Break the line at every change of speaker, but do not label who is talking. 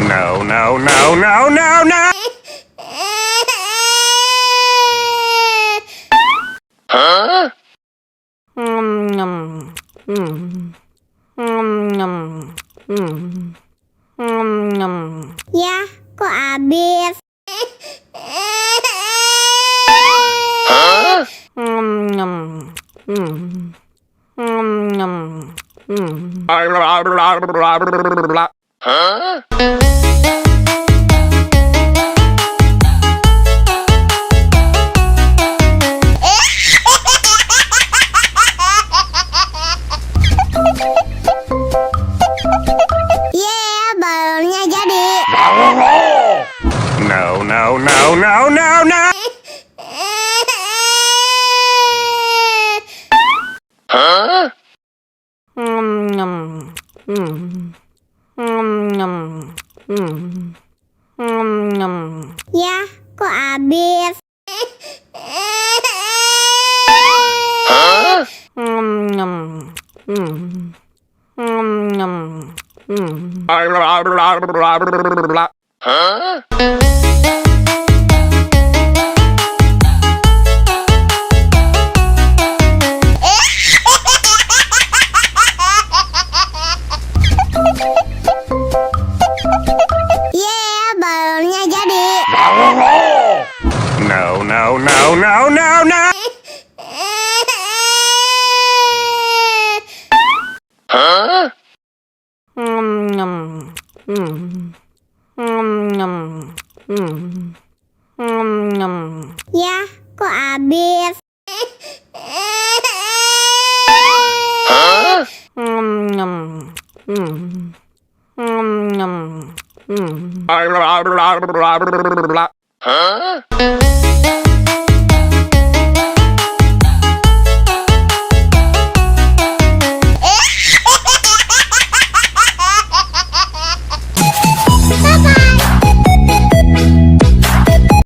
No, no, no, no, no, no. Huh?
Ya, kok habis?
Huh? Huh?
Balonnya jadi.
No, no, no, no, no, no. Huh?
Ya, kok habis?
Huh? Huh?
Balonnya jadi.
No, no, no, no, no, no. Huh?
Ya, kok habis?
Huh? Huh?